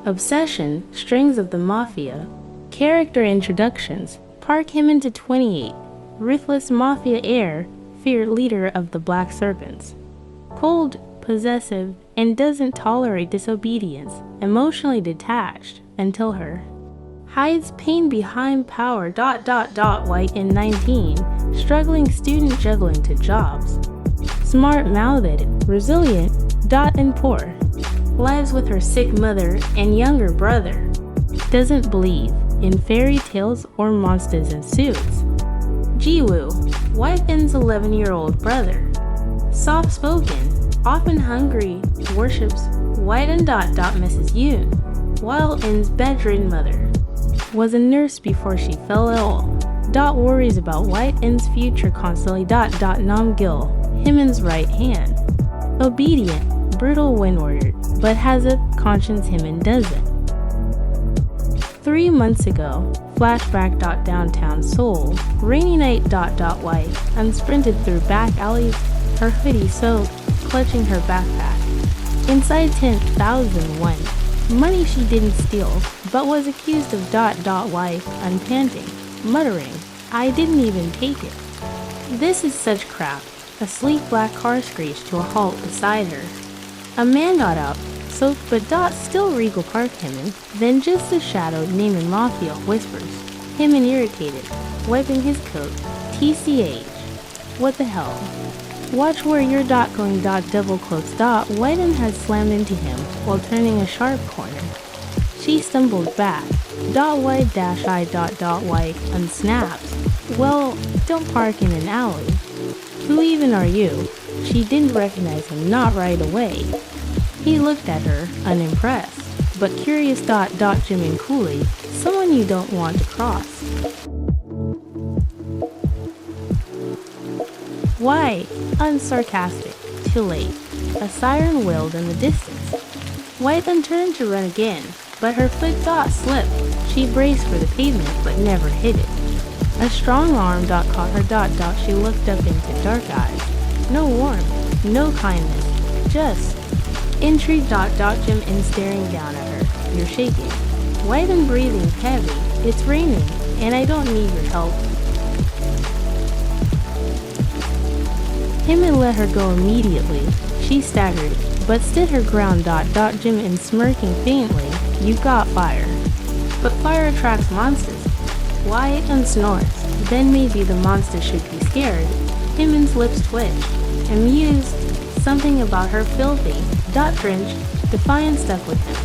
Obsession, Strings of the Mafia. Character introductions. Park Jimin to 28. Ruthless Mafia heir, feared leader of the Black Serpents. Cold, possessive, and doesn't tolerate disobedience, emotionally detached until her. Hides pain behind power. White in 19, struggling student juggling to jobs. Smart-mouthed, resilient, and poor. Lives with her sick mother and younger brother. Doesn't believe in fairy tales or monsters in suits. Jiwoo, Whiten's 11-year-old brother. Soft-spoken, often hungry, worships White and Mrs. Yoon, while In's bedridden mother. Was a nurse before she fell ill. Worries about White In's future constantly. Namjoon, Jimin's right hand. Obedient, brutal when ordered, but has a conscience Jimin doesn't. 3 months ago, flashback. Downtown Seoul, rainy night. White unsprinted through back alleys, her hoodie soaked, clutching her backpack. Inside 10,001, money she didn't steal, but was accused of. White unpanting, muttering, "I didn't even take it." This is such crap. A sleek black car screeched to a halt beside her. A man got out, soaked but still regal Park Jimin, then just a shadow named Mafia whispers. Jimin irritated, wiping his coat. TCH. What the hell? Watch where you're. Going. Double quotes. Whiten had slammed into him while turning a sharp corner. She stumbled back. White White unsnapped. Well, don't park in an alley. Who even are you? She didn't recognize him, not right away. He looked at her, unimpressed, but curious. Jimin coolly, someone you don't want to cross. Why? Unsarcastic. Too late. A siren wailed in the distance. White then turned to run again, but her foot. Slipped. She braced for the pavement, but never hit it. A strong arm. Caught her. She looked up into dark eyes. No warmth, no kindness, just intrigue. Jimin staring down at her. You're shaking. White and breathing heavy. It's raining, and I don't need your help. Jimin let her go immediately. She staggered, but stood her ground. Jimin smirking faintly. You got fire. But fire attracts monsters. White and snorts. Then maybe the monster should be scared. Jimin's lips twitched. Amused, something about her filthy, drenched, defiant stuff with him.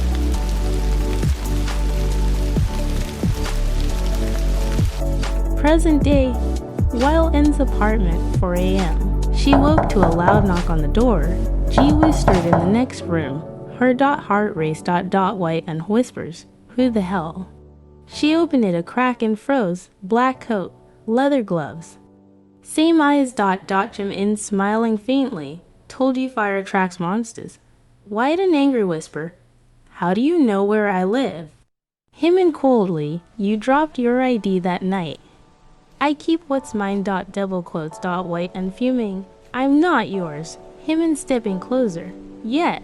Present day, while N's apartment, 4 a.m. She woke to a loud knock on the door. Jiwoo stood in the next room. Her. Heart raced. White and whispers, who the hell? She opened it a crack and froze. Black coat, leather gloves. Same eyes. Jimin smiling faintly. Told you fire attracts monsters. White an angry whisper. How do you know where I live? Jimin coldly. You dropped your ID that night. I keep what's mine. Double quotes. White and fuming. I'm not yours. Jimin stepping closer. Yet.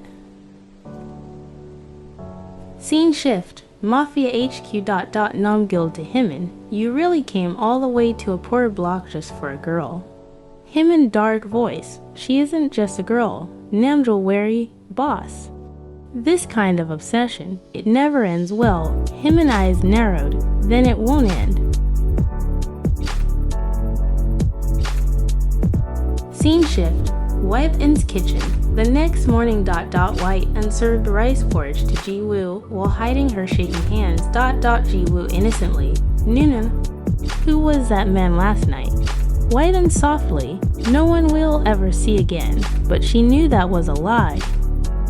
Scene shift. Mafia HQ. Namjoon to Jimin. You really came all the way to a poor block just for a girl. Jimin dark voice. She isn't just a girl. Namjoon wary, boss. This kind of obsession, it never ends well. Jimin eyes narrowed, then it won't end. Scene shift. White N's kitchen. The next morning. White and served rice porridge to Jiwoo while hiding her shaking hands. Jiwoo innocently. Nunu. Who was that man last night? White and softly. No one will ever see again, but she knew that was a lie.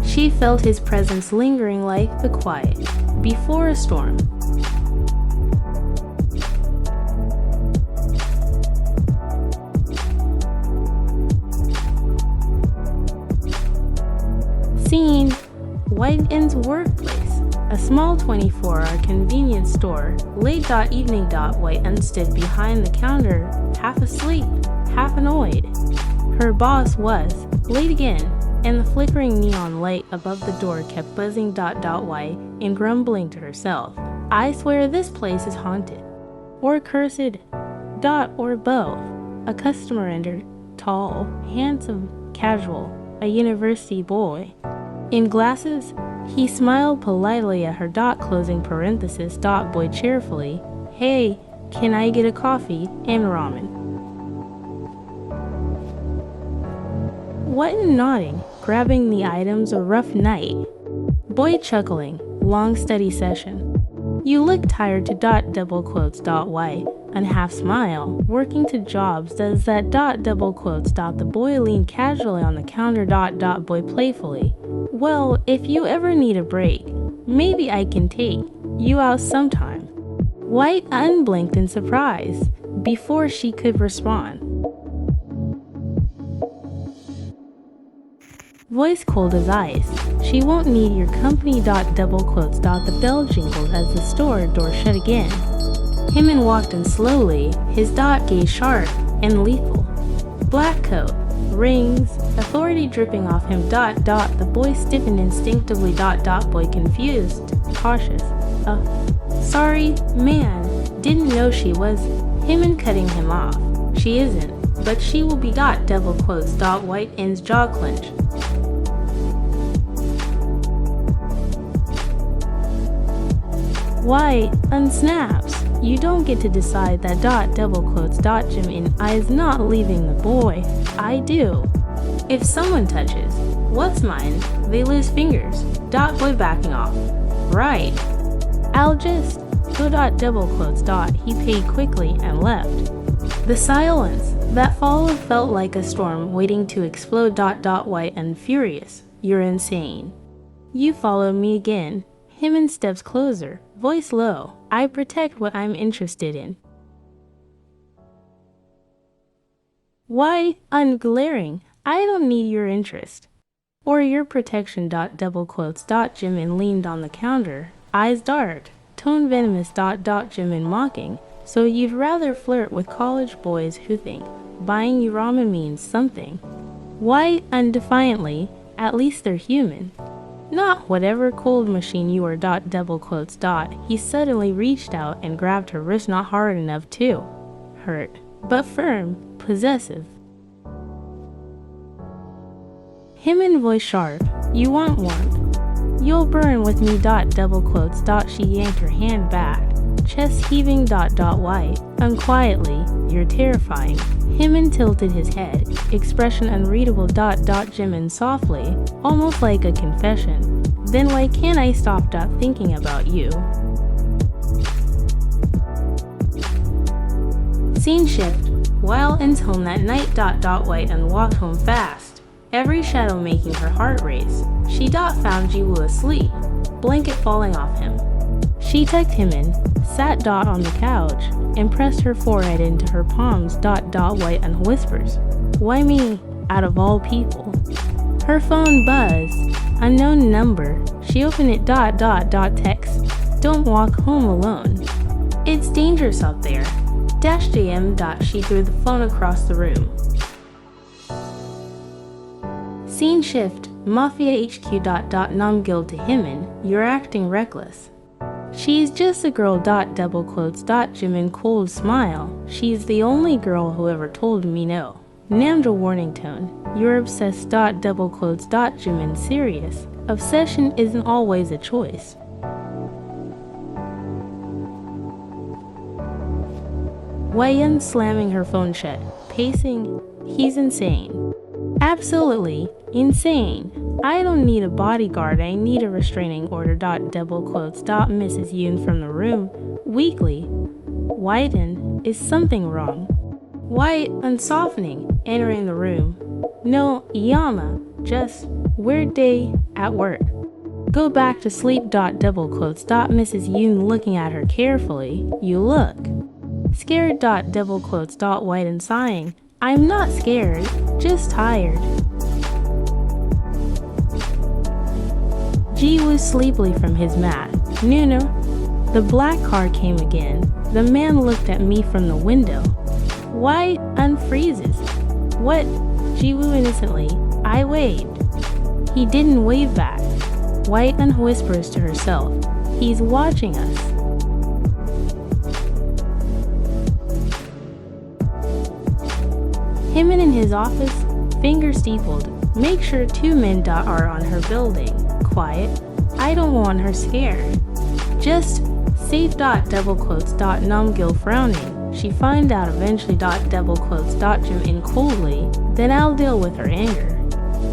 She felt his presence lingering like the quiet before a storm. Scene. White N's workplace. A small 24-hour convenience store. Late. Evening. White N stood behind the counter, half asleep, half annoyed. Her boss was late again. and the flickering neon light above the door kept buzzing ... Y and grumbling to herself. I swear this place is haunted. Or cursed ... or both. A customer entered, tall, handsome, casual, a university boy. In glasses, he smiled politely at her ... closing parenthesis ... boy cheerfully. Hey, can I get a coffee and ramen? What in nodding, grabbing the items a rough night? Boy chuckling, long steady session. You look tired to ... Y, and half smile, working to jobs does that ... The boy leaned casually on the counter ... Boy playfully. Well, if you ever need a break, maybe I can take you out sometime. White unblinked in surprise before she could respond. Voice cold as ice. She won't need your company ... The bell jingled as the store door shut again. JIMIN walked in slowly, his ... gaze sharp and lethal. Black coat, rings, authority dripping off him ... The boy stiffened instinctively ... Boy confused, cautious. Sorry, man, didn't know she was. JIMIN cutting him off. She isn't, but she will be ... White ends jaw clench. Why, unsnaps. You don't get to decide that ... JIMIN I is not leaving the boy. I do. If someone touches what's mine, they lose fingers. Boy backing off. Right. I'll just go ... He paid quickly and left. The silence that followed felt like a storm waiting to explode ... White and furious. You're insane. You followed me again. JIMIN steps closer, voice low. I protect what I'm interested in. Why, unglaring, I don't need your interest. Or your protection ... JIMIN leaned on the counter, eyes dark, tone venomous ... JIMIN mocking. So you'd rather flirt with college boys who think buying you ramen means something. Why, undefiantly, at least they're human. Not whatever cold machine you are ... He suddenly reached out and grabbed her wrist, not hard enough to hurt, but firm, possessive. JIMIN voice sharp. You want warmth. You'll burn with me ... She yanked her hand back, chest heaving ... White. Unquietly, you're terrifying. JIMIN tilted his head, expression unreadable ... JIMIN softly, almost like a confession. Then why can't I stop ... thinking about you? Scene shift. While ends home that night ... White and walked home fast, every shadow making her heart race. She ... found Jiwoo asleep, blanket falling off him. She tucked him in, sat ... on the couch, and pressed her forehead into her palms ... White and whispers. Why me, out of all people? Her phone buzzed. Unknown number. She opened it ... Text. Don't walk home alone. It's dangerous out there. -JM. She threw the phone across the room. Scene shift. Mafia HQ ... Namjoon to JIMIN. You're acting reckless. She's just a girl ... JIMIN cold smile. She's the only girl who ever told me no. Namjoon warning tone. You're obsessed ... JIMIN serious. Obsession isn't always a choice. Wei-Yun slamming her phone shut, pacing. He's insane. Absolutely insane. I don't need a bodyguard, I need a restraining order ... Mrs. Yoon from the room, weakly. Widen, is something wrong? White, unsoftening, entering the room. No, Yama, just, weird day, at work. Go back to sleep ... Mrs. Yoon looking at her carefully. You look. Scared ... White and sighing. I'm not scared, just tired. Ji was sleepily from his mat. Nuno. The black car came again. The man looked at me from the window. Why unfreezes? What? Jiwoo innocently. I waved. He didn't wave back. White Un whispers to herself, "He's watching us." Jimin in his office, fingers steepled. Make sure 2 men are on her building. Quiet. I don't want her scared. Just safe. Double quotes. Namgil frowning. She find out eventually. Double quotes. JIMIN coldly. Then I'll deal with her anger.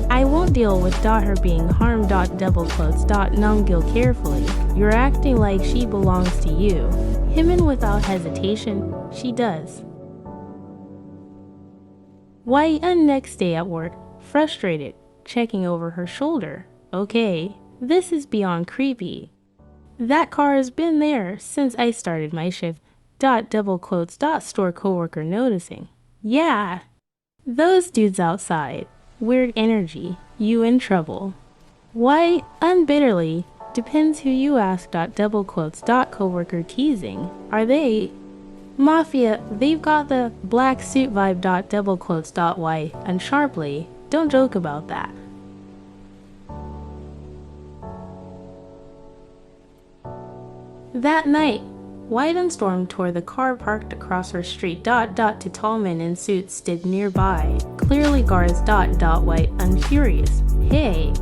I won't deal with her being harmed. Double quotes. Namgil carefully. You're acting like she belongs to you. Jimin without hesitation. She does. White Un next day at work, frustrated, checking over her shoulder. Okay, this is beyond creepy. That car has been there since I started my shift. Double quotes. Store coworker noticing. Yeah, those dudes outside. Weird energy. You in trouble. Why, unbitterly, depends who you ask. Double quotes. Coworker teasing. Are they Mafia? They've got the black suit vibe. Double quotes. Why, and sharply, don't joke about that. That night, White Un stormed toward the car parked across her street. To tall men in suits stood nearby, clearly guards. White Un furious. Hey,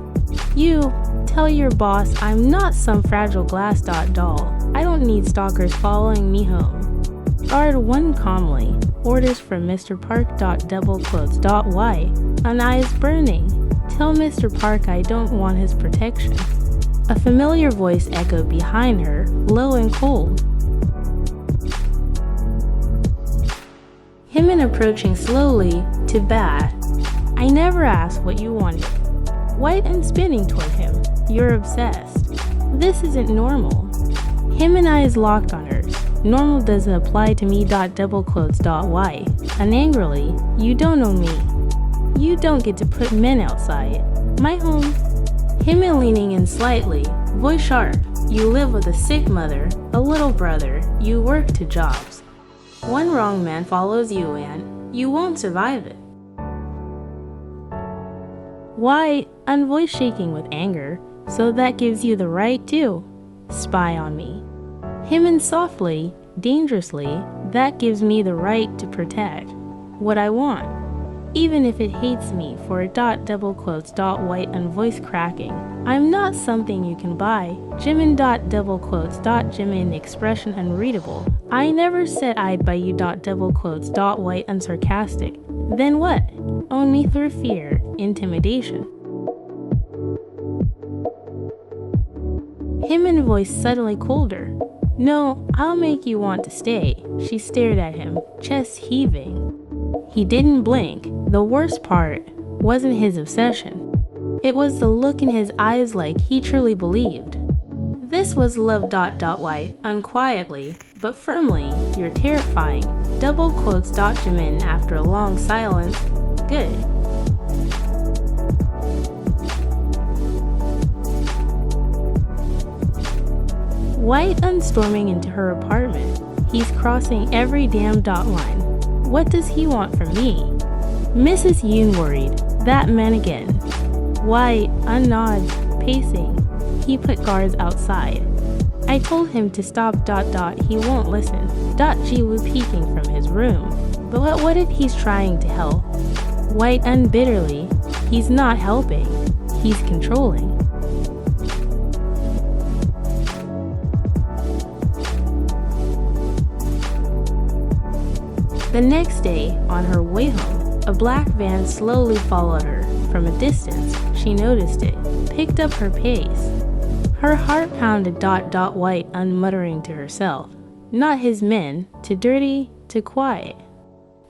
you, tell your boss I'm not some fragile glass. Doll. I don't need stalkers following me home. Guard 1 calmly. Orders from Mr. Park. Double quotes. Why? Un eyes burning. Tell Mr. Park I don't want his protection. A familiar voice echoed behind her, low and cold. Jimin approaching slowly to bat. I never asked what you wanted. White Un spinning toward him. You're obsessed. This isn't normal. Jimin eyes locked on hers. Normal doesn't apply to me. Double quotes. Why? And angrily, you don't know me. You don't get to put men outside. My home. Jimin leaning in slightly, voice sharp. You live with a sick mother, a little brother, you work 2 jobs. 1 wrong man follows you and you won't survive it. Why, Un voice shaking with anger, so that gives you the right to spy on me. Jimin softly, dangerously, that gives me the right to protect what I want. Even if it hates me for a. Double quotes. White Un voice cracking. I'm not something you can buy. Jimin. Double quotes. Jimin expression unreadable. I never said I'd buy you. Double quotes. White Un sarcastic. Then what? Own me through fear, intimidation. Jimin voice suddenly colder. No, I'll make you want to stay. She stared at him, chest heaving. He didn't blink. The worst part wasn't his obsession. It was the look in his eyes, like he truly believed. This was love. White Un quietly, but firmly. You're terrifying. Double quotes. Jimin after a long silence. Good. White Un storming into her apartment. He's crossing every damn line. What does he want from me? Mrs. Yoon worried. That man again. White Un nods, pacing. He put guards outside. I told him to stop. He won't listen. Jiwoo peeking from his room. But what if he's trying to help? White Un bitterly. He's not helping. He's controlling. The next day, on her way home, a black van slowly followed her. From a distance, she noticed it, picked up her pace. Her heart pounded. White Un muttering to herself. Not his men, too dirty, too quiet.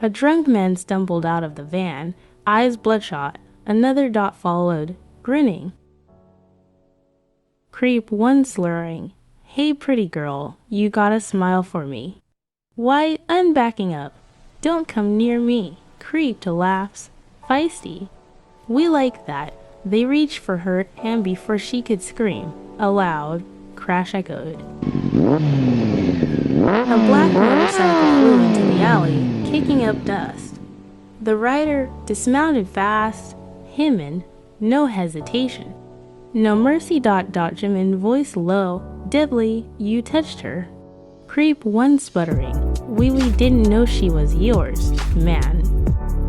A drunk man stumbled out of the van, eyes bloodshot. Another followed, grinning. Creep 1 slurring. Hey pretty girl, you gotta smile for me. White Un backing up. Don't come near me. Creep 2 laughs. Feisty. We like that. They reached for her hand before she could scream. A loud crash echoed. A black motorcycle flew into the alley, kicking up dust. The rider dismounted fast. Jimin, no hesitation. No mercy. Jimin voice low. Deadly, you touched her. Creep 1 sputtering. We didn't know she was yours, man.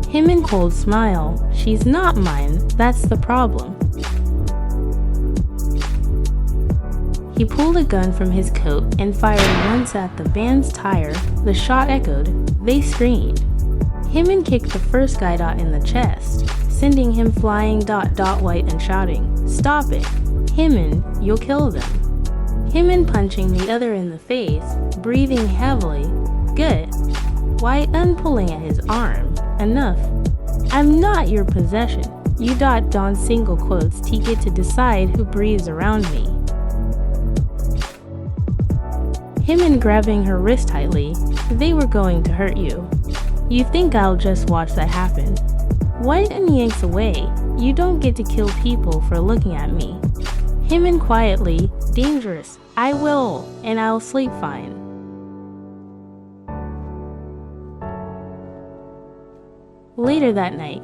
Jimin cold smile. She's not mine, that's the problem. He pulled a gun from his coat and fired once at the van's tire. The shot echoed. They screamed. Jimin kicked the first guy in the chest, sending him flying. White and shouting, "Stop it! Jimin, you'll kill them." Jimin punching the other in the face, breathing heavily. Good. White pulling at his arm. Enough. I'm not your possession. You. Don single quotes to get to decide who breathes around me. Jimin grabbing her wrist tightly. They were going to hurt you. You think I'll just watch that happen? White yanks away. You don't get to kill people for looking at me. Jimin quietly. Dangerous. I will, and I'll sleep fine. Later that night,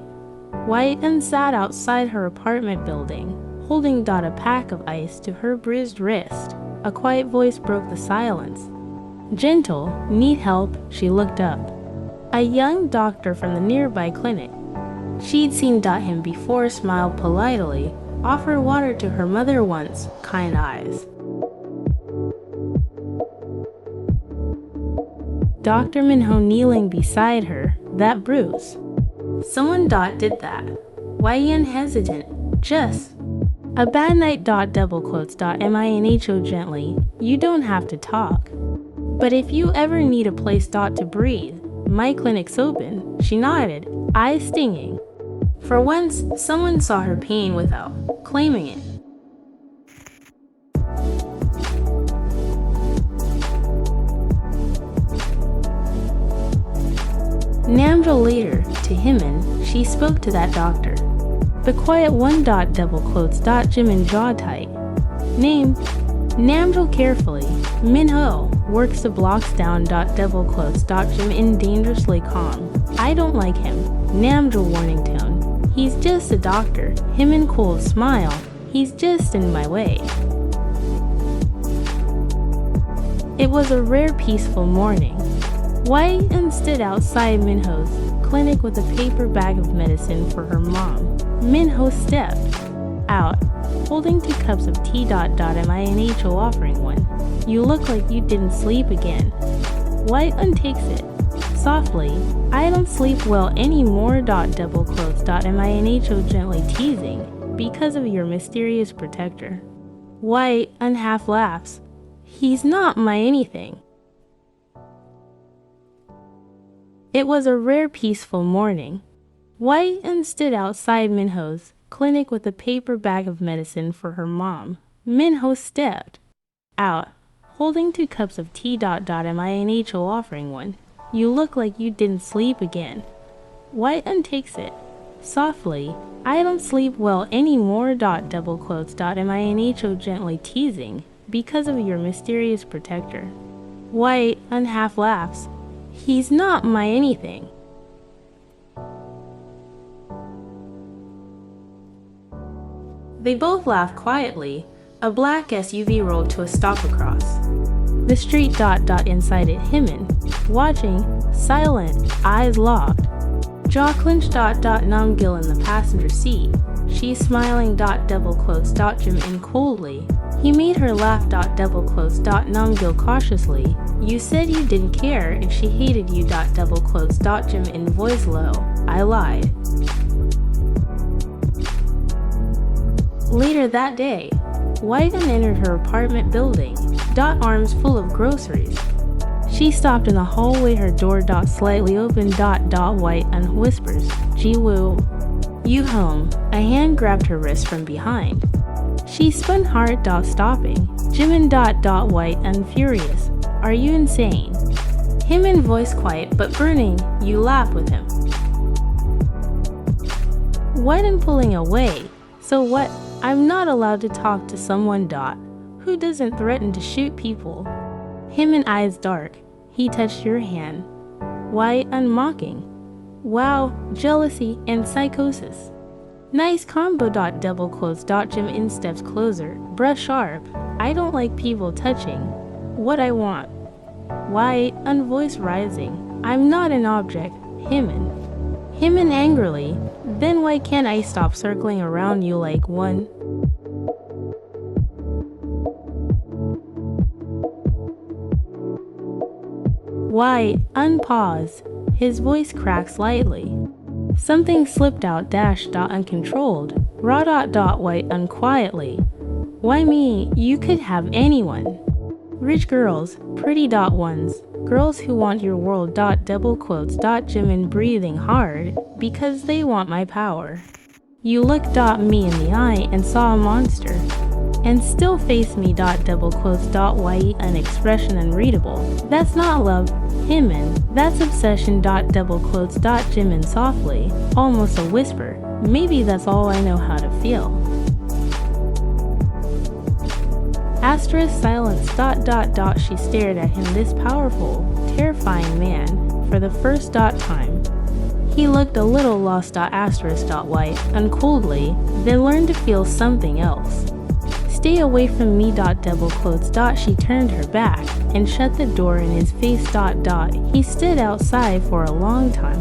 White sat outside her apartment building, holding a pack of ice to her bruised wrist. A quiet voice broke the silence. Gentle, need help, she looked up. A young doctor from the nearby clinic. She'd seen him before, smiled politely, offered water to her mother once, kind eyes. Dr. Minho kneeling beside her, that bruise. Someone did that. Why hesitant? Just. A bad night. Double quotes. Minho gently. You don't have to talk. But if you ever need a place. To breathe, my clinic's open. She nodded, eyes stinging. For once, someone saw her pain without claiming it. Namjoon later, to Jimin, she spoke to that doctor. The quiet 1. Double quotes. Jimin jaw tight. Name, Namjoon carefully. Minho, works the blocks down. Double quotes. Jimin dangerously calm. I don't like him. Namjoon warning tone. He's just a doctor. Jimin cold smile. He's just in my way. It was a rare peaceful morning. White stood outside Minho's clinic with a paper bag of medicine for her mom. Minho stepped out, holding 2 cups of tea. Minho offering one. You look like you didn't sleep again. White takes it. Softly, I don't sleep well anymore. Double quotes. Minho gently teasing, because of your mysterious protector. White half laughs. He's not my anything. It was a rare peaceful morning. White stood outside Minho's clinic with a paper bag of medicine for her mom. Minho stepped out, holding 2 cups of tea. Minho offering one. You look like you didn't sleep again. White takes it. Softly, I don't sleep well anymore. Double quotes. Minho gently teasing, because of your mysterious protector. White half laughs. He's not my anything. They both laughed quietly. A black SUV rolled to a stop across the street. Inside it, Jimin, watching, silent, eyes locked, jaw clenched. Namgil in the passenger seat. She's smiling. Double quotes. Jimin coldly. He made her laugh. Double quotes. Namgil cautiously. You said you didn't care if she hated you. Double quotes. Jimin voice low. I lied. Later that day, White entered her apartment building. Arms full of groceries. She stopped in the hallway. Her door. Slightly open. White whispers, Jiwoo. You home. A hand grabbed her wrist from behind. She spun hard. Stopping. Jimin. White furious. Are you insane? Jimin voice quiet but burning. You laugh with him. White pulling away. So what? I'm not allowed to talk to someone. Who doesn't threaten to shoot people? Jimin eyes dark. He touched your hand. White mocking. Wow, jealousy and psychosis. Nice combo. Double quotes. JIMIN steps closer. Brush sharp. I don't like people touching what I want. White, voice rising. I'm not an object. Jimin angrily. Then why can't I stop circling around you like one? White, unpause. His voice cracks slightly. Something slipped out. Uncontrolled. White unquietly. Why me? You could have anyone. Rich girls, pretty ones. Girls who want your world. Double quotes. Jimin breathing hard because they want my power. You looked me in the eye and saw a monster. And still face me. Double quotes. White an expression unreadable. That's not love. Jimin, that's obsession. Double quotes. Jimin softly, almost a whisper. Maybe that's all I know how to feel. Asterisk silence. She stared at him, this powerful, terrifying man, for the first time. He looked a little lost. Asterisk white, uncoldly, then learned to feel something else. Stay away from me. Double quotes. She turned her back and shut the door in his face. He stood outside for a long time.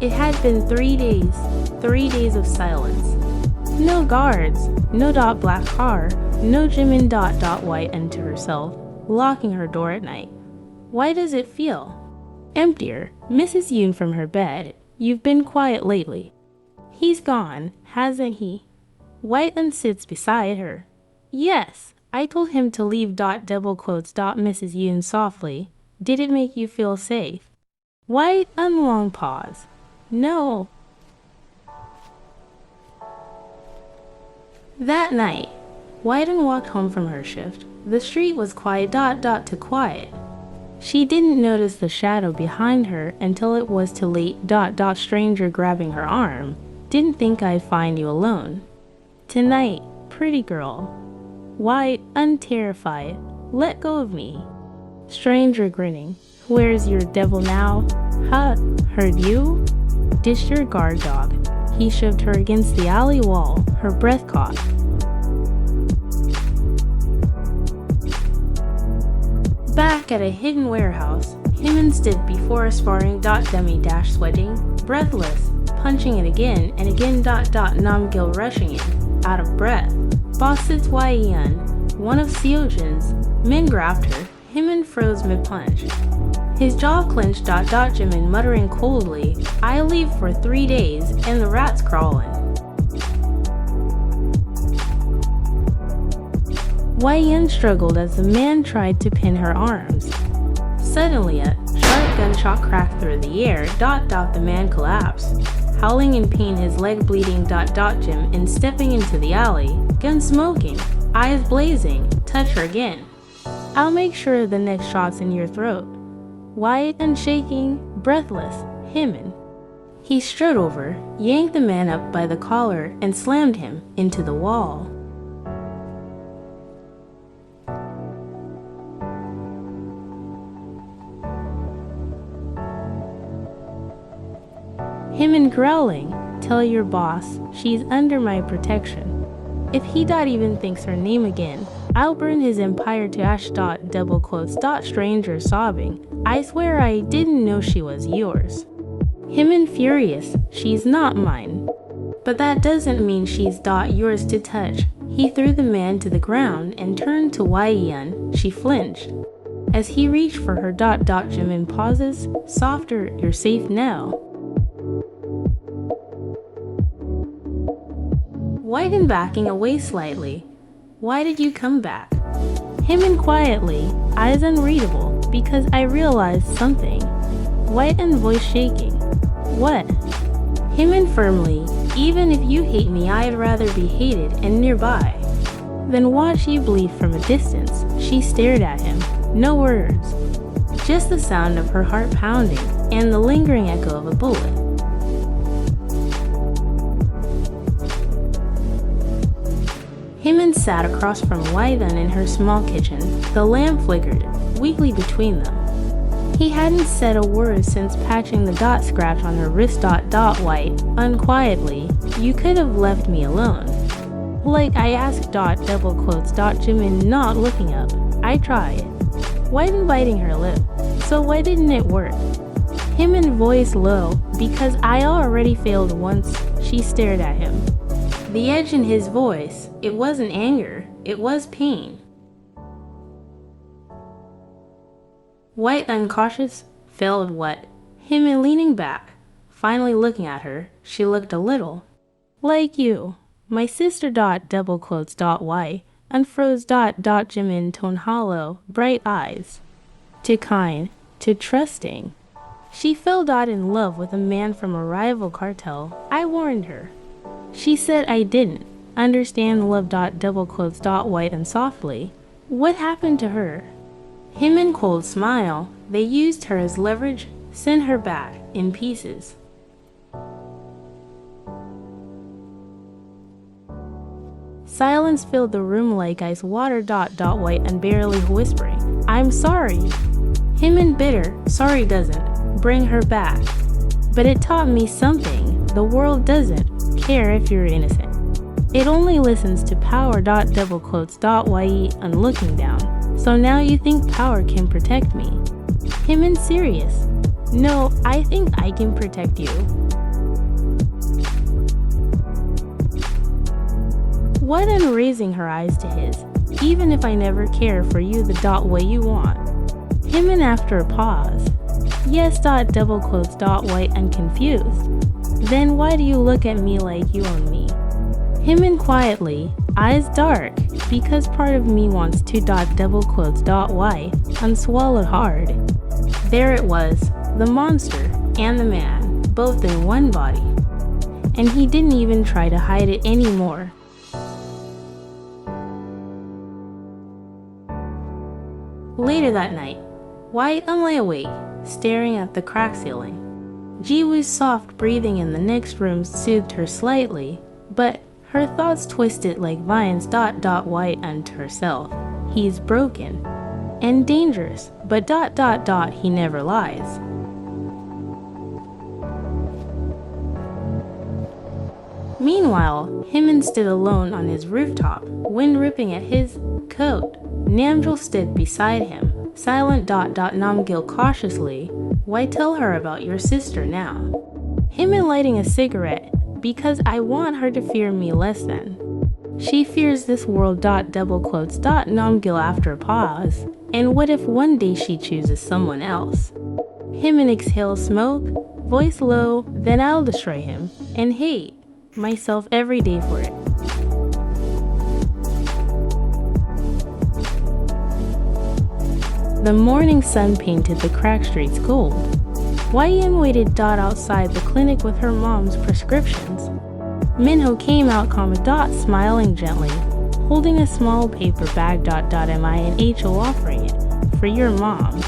It had been 3 days, 3 days of silence. No guards, no black car, no Jimin. White into herself, locking her door at night. Why does it feel emptier? Mrs. Yoon from her bed. You've been quiet lately. He's gone, hasn't he? White sits beside her. Yes, I told him to leave. Double quotes. Mrs. Yoon softly. Did it make you feel safe? White long pause. No. That night, White walked home from her shift. The street was quiet. To quiet. She didn't notice the shadow behind her until it was too late. Stranger grabbing her arm. Didn't think I'd find you alone. Tonight, pretty girl. White, unterrified. Let go of me. Stranger grinning. Where's your devil now? Heard you? Disregard dog. He shoved her against the alley wall. Her breath caught. Back at a hidden warehouse, Jimin stood before a sparring. Demi sweating, breathless, punching it again and again. Namgil rushing in, out of breath. Boss sits Waiyan, one of Seojin's men grabbed her. Jimin froze mid-punch. His jaw clenched. Jimin muttering coldly, I leave for 3 days and the rat's crawling. Waiyan struggled as the man tried to pin her arms. Suddenly a sharp gunshot cracked through the air. The man collapsed, howling in pain, his leg bleeding. Jimin stepping into the alley, gun smoking, eyes blazing. Touch her again. I'll make sure the next shot's in your throat. White and shaking, breathless, Jimin. He strode over, yanked the man up by the collar, and slammed him into the wall. Jimin growling, tell your boss she's under my protection. If he even thinks her name again, I'll burn his empire to ash. Double quotes. Stranger sobbing. I swear I didn't know she was yours. Jimin furious. She's not mine. But that doesn't mean she's yours to touch. He threw the man to the ground and turned to Waiyan. She flinched. As he reached for her. Jimin pauses. Softer, you're safe now. White and backing away slightly. Why did you come back? Jimin quietly, eyes unreadable, because I realized something. White and voice shaking. What? Jimin firmly, even if you hate me, I'd rather be hated and nearby. Then watch you bleed from a distance. She stared at him. No words. Just the sound of her heart pounding and the lingering echo of a bullet. Jimin sat across from Waiyan in her small kitchen. The lamp flickered weakly between them. He hadn't said a word since patching the dot scratch on her wrist. White, unquietly, you could have left me alone. Like I asked. Jimin, not looking up. I tried. White biting her lip. So why didn't it work? Jimin voice low, because I already failed once. She stared at him. The edge in his voice, it wasn't anger, it was pain. White uncautious, failed what? Jimin leaning back, finally looking at her, she looked a little like you. My sister. White unfroze. Jimin tone hollow, bright eyes. Too kind, too trusting. She fell. In love with a man from a rival cartel. I warned her. She said I didn't understand love. White and softly. What happened to her? Jimin cold smile. They used her as leverage, sent her back in pieces. Silence filled the room like ice water. White and barely whispering, I'm sorry. Jimin bitter, sorry doesn't bring her back. But it taught me something. The world doesn't care if you're innocent. It only listens to power. White and looking down. So now you think power can protect me? Jimin serious. No, I think I can protect you. What and raising her eyes to his. Even if I never care for you the way you want. Jimin after a pause. Yes. White and confused. Then why do you look at me like you own me? Jimin quietly, eyes dark, because part of me wants to. White unswallowed hard. There it was, the monster and the man, both in one body. And he didn't even try to hide it anymore. Later that night, White lay awake, staring at the cracked ceiling. Jiwoo's soft breathing in the next room soothed her slightly, but her thoughts twisted like vines. White unto herself. He's broken and dangerous, but he never lies. Meanwhile, Jimin stood alone on his rooftop, wind ripping at his coat. Namjoon stood beside him, silent. Namgil cautiously, why tell her about your sister now? Jimin lighting a cigarette, because I want her to fear me less than. She fears this world. Namgil after a pause. And what if one day she chooses someone else? Jimin exhales smoke, voice low, then I'll destroy him, and hate myself every day for it. The morning sun painted the cracked streets gold. YM waited. Outside the clinic with her mom's prescriptions. Minho came out. Smiling gently, holding a small paper bag. MINHO offering it for your mom.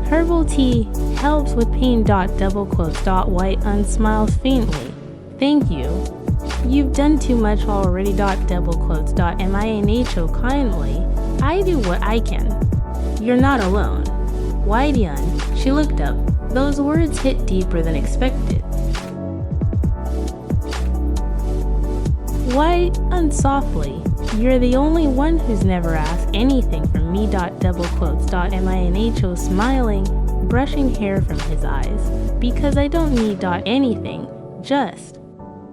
Herbal tea helps with pain. White unsmiles faintly. Thank you. You've done too much already. MINHO kindly. I do what I can. You're not alone. White-yun, she looked up. Those words hit deeper than expected. White unsoftly, you're the only one who's never asked anything from me. MINHO smiling, brushing hair from his eyes. Because I don't need anything, just.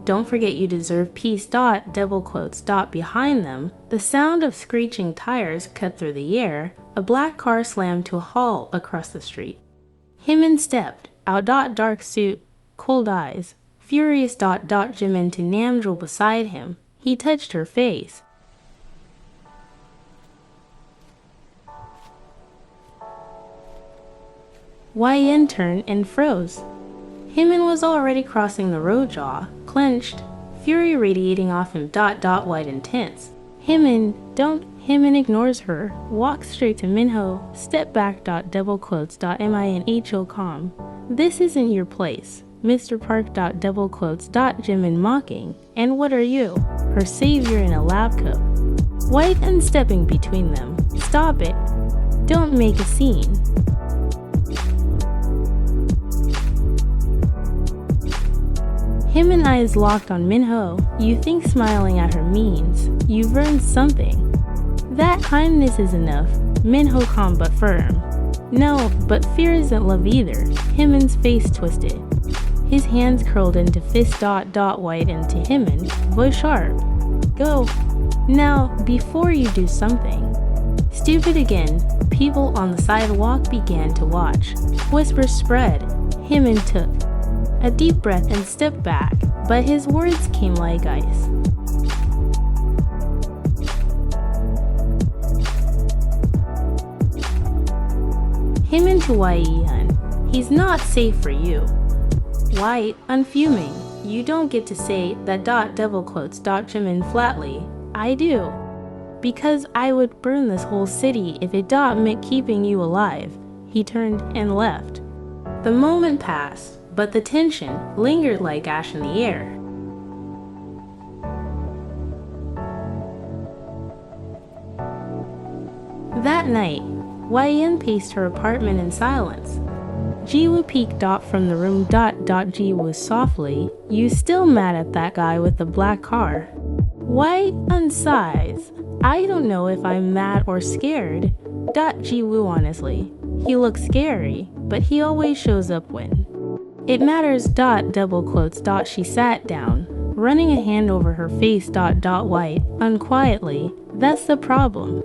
Don't forget you deserve peace. Behind them, the sound of screeching tires cut through the air. A black car slammed to a halt across the street. Jimin stepped out. Dark suit, cold eyes, furious. Jimin to Namjoon beside him. He touched her face. YN turned and froze. Jimin was already crossing the road, jaw clenched, fury radiating off him. White intense. Jimin, don't. Jimin ignores her, walks straight to Minho, step back. MINHO calm. This isn't your place, Mr. Park. Jimin mocking. And what are you? Her savior in a lab coat. White and stepping between them. Stop it. Don't make a scene. Him and eyes locked on Minho. You think smiling at her means you've earned something. That kindness is enough. Minho calm but firm. No, but fear isn't love either. Himin's face twisted. His hands curled into fist. White into Himin, voice sharp. Go. Now, before you do something stupid again. People on the sidewalk began to watch. Whispers spread. Himin took a deep breath and stepped back, but his words came like ice. Himin to Wai-yeon, he's not safe for you. White, unfuming, you don't get to say that. Jimin flatly. I do. Because I would burn this whole city if it meant keeping you alive. He turned and left. The moment passed, but the tension lingered like ash in the air. That night, Wai-yeon paced her apartment in silence. Jiwoo peeked from the room. Jiwoo softly, you still mad at that guy with the black car? Wai-yeon sighs. I don't know if I'm mad or scared. Jiwoo honestly. He looks scary, but he always shows up when it matters. She sat down, running a hand over her face. White, unquietly, that's the problem.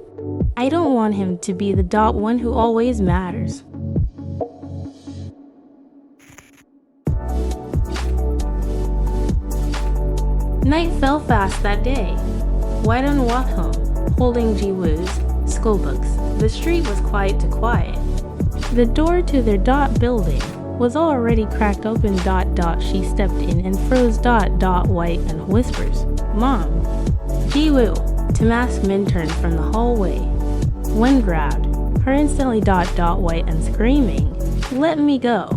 I don't want him to be the one who always matters. Night fell fast that day. Wai-yeon walked home, holding Jiwoo's school books. The street was quiet to quiet. The door to their building was already cracked open. She stepped in and froze. White and whispers, Mom. Jiwoo, to mask Min turned from the hallway. One grabbed her instantly. White and screaming, let me go.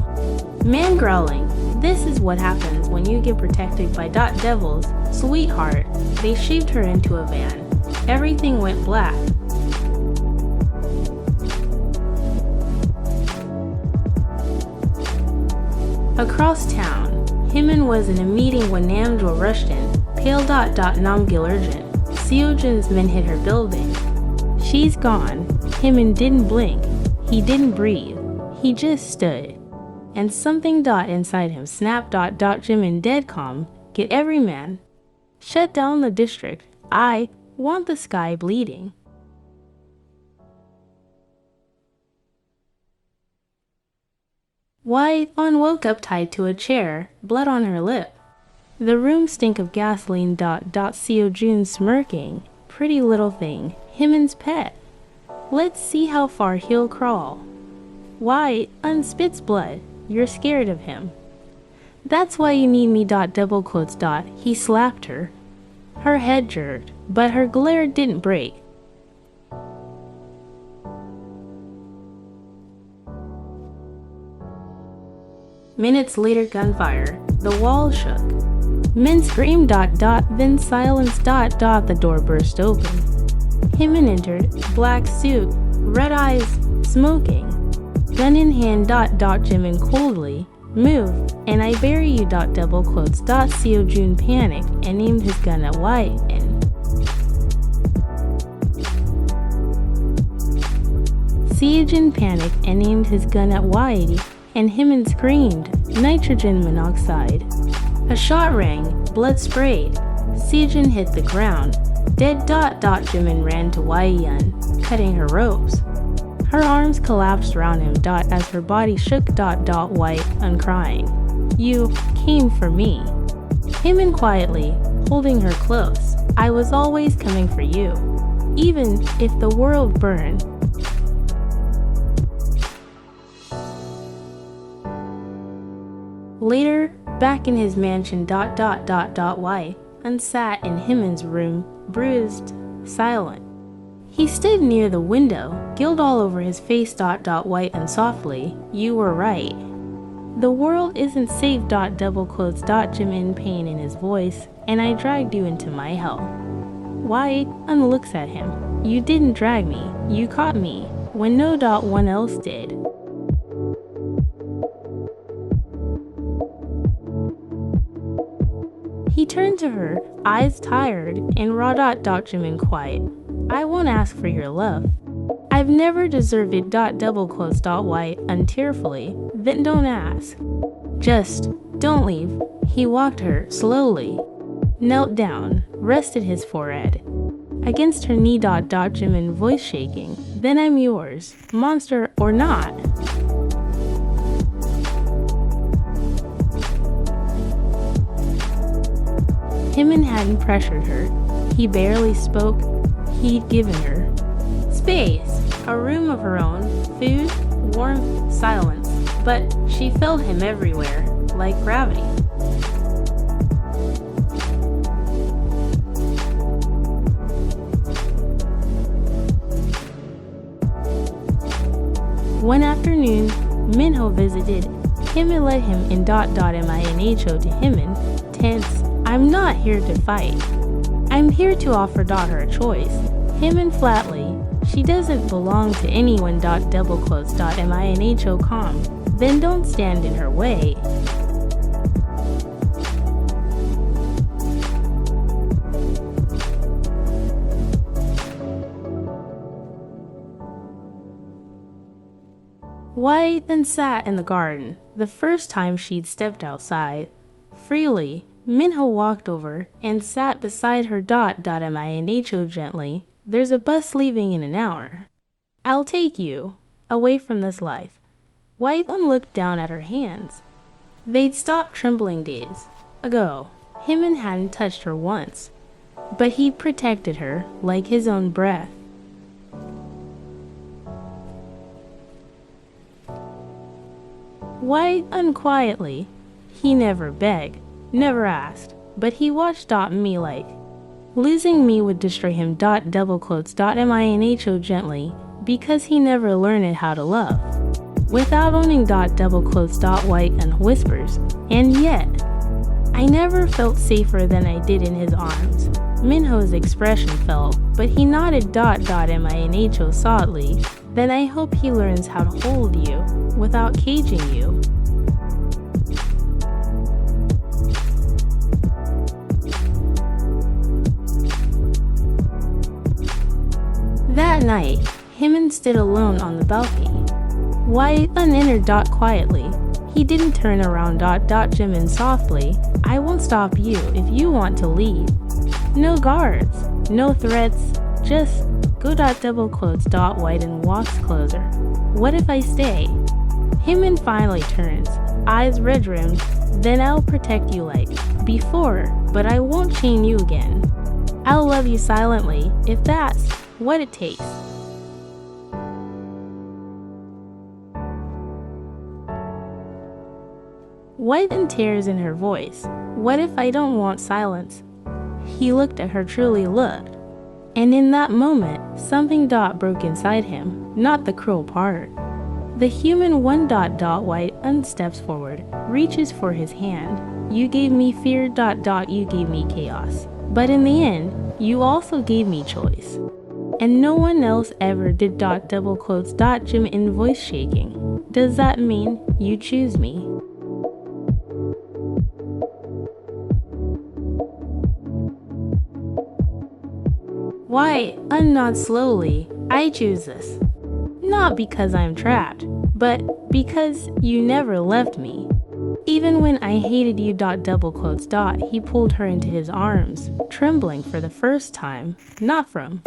Man growling, this is what happens when you get protected by devils. Sweetheart, they shaved her into a van. Everything went black. Across town, Himin was in a meeting when Namjoon rushed in. Pale. Namgil urgent. Seojin's men hit her building. She's gone. Himin didn't blink. He didn't breathe. He just stood. And something inside him snapped. Jimin dead calm. Get every man. Shut down the district. I want the sky bleeding. Wai-yeon woke up tied to a chair, blood on her lip. The room stank of gasoline. Seojin smirking. Pretty little thing. Himin's pet. Let's see how far he'll crawl. Wai-yeon spits blood. You're scared of him. That's why you need me. He slapped her. Her head jerked, but her glare didn't break. Minutes later, gunfire. The wall shook. Men screamed. Then silence. The door burst open. Himin entered, black suit, red eyes, smoking. Gun in hand. Jimin coldly. Move, and I bury you. Seojun panicked and aimed his gun at Wai-yeon. Seojun panicked and aimed his gun at Wai-yeon, and Himin screamed, nitrogen monoxide. A shot rang, blood sprayed. Seojun hit the ground. Dead. Jimin ran to Wai-yeon, cutting her ropes. Her arms collapsed around him. As her body shook. White, crying. You came for me. Himin quietly, holding her close. I was always coming for you, even if the world burned. Later, back in his mansion. Wai-yeon sat in Himin's room, bruised, silent. He stood near the window, guilt all over his face. White and softly, you were right. The world isn't safe. Jimin pain in his voice, and I dragged you into my hell. Wai-yeon looks at him. You didn't drag me, you caught me, when no one else did. He turned to her, eyes tired, and raw Jimin quiet. I won't ask for your love. I've never deserved it. Double quotes. White untearfully. Then don't ask. Just don't leave. He walked her slowly, knelt down, rested his forehead against her knee. Jimin voice shaking. Then I'm yours, monster or not. Jimin hadn't pressured her. He barely spoke. He'd given her space, a room of her own, food, warmth, silence. But she felt him everywhere, like gravity. One afternoon, Minho visited him and led him in Minho to Jimin, tense. I'm not here to fight. I'm here to offer her a choice. Jimin flatly. She doesn't belong to anyone. Double quotes. Minho calm. Then don't stand in her way. White then sat in the garden, the first time she'd stepped outside. Freely, Minho walked over and sat beside her. Minho gently. There's a bus leaving in an hour. I'll take you away from this life. White then looked down at her hands. They'd stopped trembling days ago. Jimin hadn't touched her once, but he'd protected her like his own breath. White unquietly. He never begged, never asked, but he watched me like. Losing me would destroy him. Double quotes. Minho gently, because he never learned how to love. Without owning. Double quotes. White and whispers. And yet, I never felt safer than I did in his arms. Minho's expression fell, but he nodded. Minho softly. Then I hope he learns how to hold you without caging you. That night, Jimin stood alone on the balcony. White entered. Quietly. He didn't turn around. Jimin softly. I won't stop you if you want to leave. No guards, no threats, just go. Double quotes. White and walks closer. What if I stay? Jimin finally turns, eyes red-rimmed. Then I'll protect you like before, but I won't chain you again. I'll love you silently if that's what it takes. White and tears in her voice. What if I don't want silence? He looked at her, truly looked. And in that moment, something broke inside him, not the cruel part. The human one. White unsteps forward, reaches for his hand. You gave me fear. You gave me chaos. But in the end, you also gave me choice. And no one else ever did. Double quotes. Jimin voice shaking. Does that mean you choose me? White unnod slowly. I choose this. Not because I'm trapped, but because you never left me. Even when I hated you. Double quotes. He pulled her into his arms, trembling for the first time, not from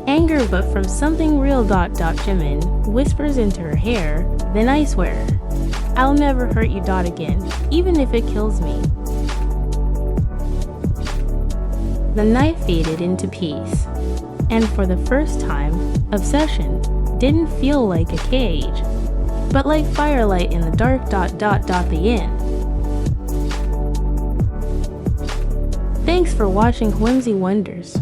anger but from something real. Jimin whispers into her hair. Then I swear, I'll never hurt you. Again, even if it kills me. The night faded into peace, and for the first time, obsession didn't feel like a cage, but like firelight in the dark. The end. Thanks for watching Whimsy Wonders.